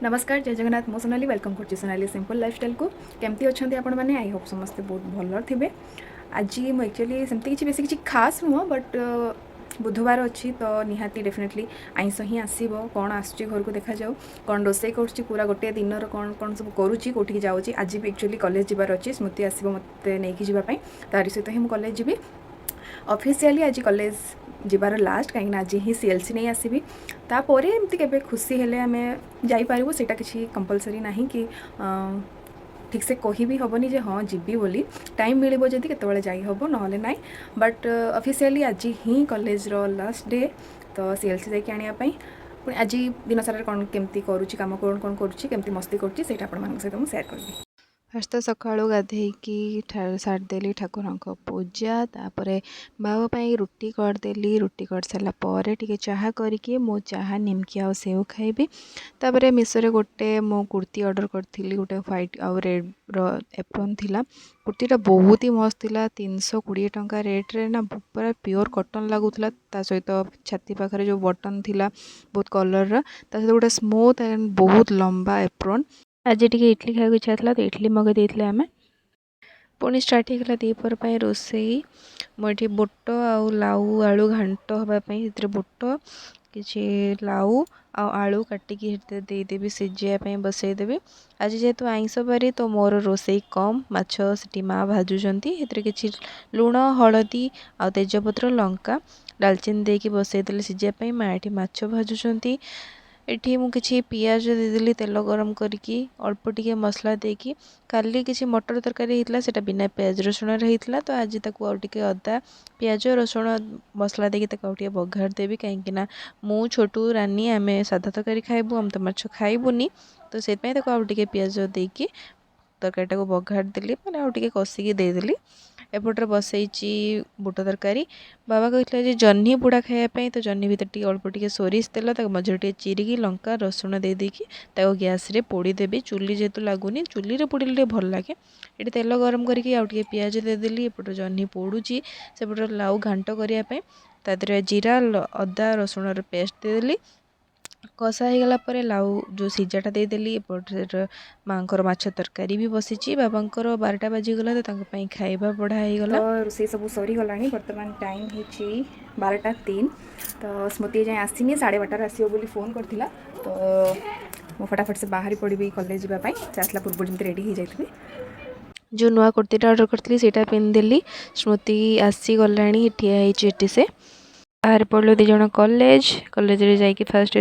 नमस्कार जय जगन्नाथ मो सोनाली वेलकम कर सोनाली सिंपल लाइफस्टाइल को केमती अच्छा आपण मैंने आई होप समस्ते बहुत भल थे। आज मुझे एक्चुअली सेमती किसी बेस किसी खास नुह बट बुधवार अच्छी तो निहाती डेफिनेटली आईंस ही आसब कौन आसूँ घर को देखा जाऊ कौन रोसे कर पूरा गोटे दिन कौन कौन सब करुँची कौटिक जाऊँगी आज भी एक्चुअली कॉलेज जबार अच्छी स्मृति आसब मत नहीं जावाई तारी सहित ही मुझे कॉलेज जी ऑफिशियली आज कॉलेज जीवार लास्ट कहीं आज ही सीएलसी नहीं आसबि तापर एमती के खुशी हेले आम जापर से किसी कंपलसरी ना कि ठीक से कही भी हेनी जे हाँ जीवी बोली टाइम मिले जदि केतबेले जाई हबो नहले नाई बट ऑफिशियली आज ही कॉलेज रो लास्ट डे तो सीएलसी जाके आनिया पुणी आज दिन सारा कौन केमती करुँची काम कौन कौन करुँची केमती मस्ती करुँची सेटा आपण सहित मुझे सेयार करबी। फास्ट तो सका गाधेकी सारिदेली ठाकुर पूजा तापर बाबा रुटी करदेली रुटी कर सारापर टे चाह करके मो चाह निमकी आ सेव खाइबी तापर मिशो गोटे मो कुर्ती ऑर्डर करी गोटे व्हाइट आउ रेड एप्रोन थिला कुर्तीटा बहुत ही मस्त थिला 320 टंका रेट्रे ना पूरा प्योर कॉटन लगुला सहित छाती पाखे जो बटन थिला बहुत कलर सहित गोटे स्मूथ एंड बहुत लंबा एप्रोन आज टी इडली खाई इच्छा था तो इडली मगै देते आम पुणी स्टार्ट होगा दीपर रोसे मुझे बुट आउ लाउ आलू घांट हाँपाई बुट किसी लाउ आलू काटिकी देदेवी सिझाई बसईदेवी आज जेहेतु आईंष बारी तो मोर रोसे कम माछ से माँ भाजुंट कि लुण हलदी आ तेजपत्र लंका डालचीनी देकी बसईदे सिझाई माँ ये माछ भाजुंट एठी मु किछि पियाज देदेली तेल गरम करके अल्प टिके मसला देकी काली किछि मटर तरकारी हितला सेटा बिना पियाज रसुण रे हितला तो आज ताकू आउ टिके अदा पियाज रसुण मसला देकी ताकू आउ टिके बघार देबी काहेकि ना मु छोटू रानी आमे सादा तरकारी खाइबु हम तो माछ खाइबुनी तो सेत पय ताकू आउ टिके पियाज देकी तरकारीटा को बघार देली माने आउ टिके कसिकी देदेली एपटे बसई बुट तरकारी बाबा कहते जह्नी बुड़ा खायापी तो जह्नी भर टे अल्प टे सोरिष तेल मझे टे चिरिकी लंका रसुण दे देकी गैस रे पोड़ीदेवी चुली जेहेतु लगुनि चुली रे पोड़े भल लगे ये तेल गरम करके आउ टे पियाज देदेली एपटे जह्नी पोड़ुची सेपटे लाउ घांट करने तादे जीरा अदा रसुण पेस्ट देदेली कषा होगला लाउ जो सिझाटा देदेली एपटे माँकर माछ तरकारी भी बसी बाबांकर 12टा बाजिगला तो खाइबा बढ़ा होगला तो रोसे सब सरीगला बर्तमान टाइम हो 12:03 तो स्मृति जाए आसनी 12:30 आसो बोली फोन करथिला तो मो फटाफट से बाहरी पड़ी कॉलेज जावाई से आसला पूर्व जमी रेडी हो जाती जो नुआ कुर्तीटा ऑर्डर करती से पिंधिदेली स्मृति आसी गला ठिया से बाहर पड़ो दी जन कॉलेज रे जाइए फास्ट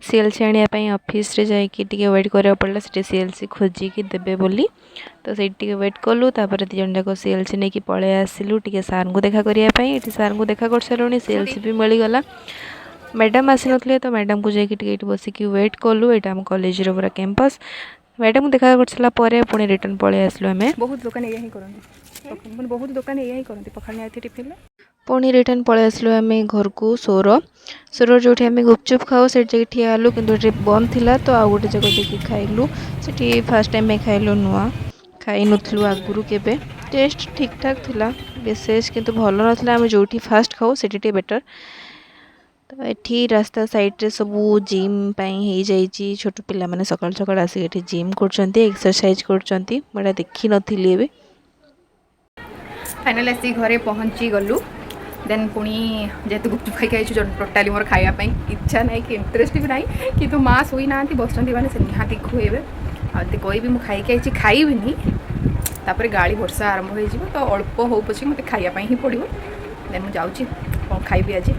सीएलसी आने ऑफिस रे जाइए वेट करा पड़ा से सीएलसी खोजिकी देबे बोली तो से वेट कलु तापर दी जन जाक सीएलसी नहीं पलि आसलु टे सार को देखा करने सार को देखा कर सारूँ सीएलसी भी मिलगला मैडम आसी नथिले तो मैडम को जाइए बसिक वेट कलु यहाँ आम कॉलेज रो पूरा कैंपस मैडम को देखा कर सारा पुणी रिटर्न पलि आसलु आम बहुत दुकान यही करते बहुत दुकान यही करते पखाड़ नहीं टिफिन पुणी रिटर्न पलि आसलु आम घर को सोर जो आम गुपचुप खाऊ से जगह ठिया हलु कि बंद थिला तो आउ गोटे जगह देखिए खाइलु से फास्ट टाइम खाइलु नुआ खाई नुथलु आगुरु केबे टेस्ट ठीक ठाक थिला विशेष किंतु भल नथिला आम जो फास्ट खाऊ से बेटर तो ये रास्ता साइड रे सब जिम हो जाइए छोट पिला माने सकाल सकाल आसिक जिम कर एक्सरसाइज कर देखी नी फाइनाल आसी घरे पहुँची गलु देन पुणी जेहेतु गुपचुप खाई टोटाली मोर खायापी इच्छा ना कि इंटरेस्ट भी ना कि माँ शोई ना बस मैंने से निहाती खुएबे आते कहबी मुझे खाइबी तापर गाड़ी वर्षा आरंभ हो तो अल्प हो पचे मत खायापी ही पड़ो देन मुझे जाऊँगी कौन खाइबी आज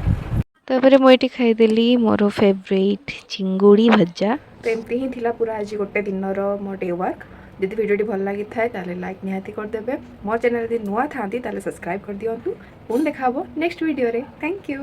तापर मुझे खाईदेली मोर फेवरेट चिंगुड़ी भजा तो एमती ही थिला पूरा आज गोटे दिन मो डे वर्क जब भिडियो भल लगी थाए लाइक निहाती करदे मो चैनल यदि नुआ था सब्सक्राइब कर दिंतु पुणी देखा नेक्स्ट वीडियो रे थैंक यू।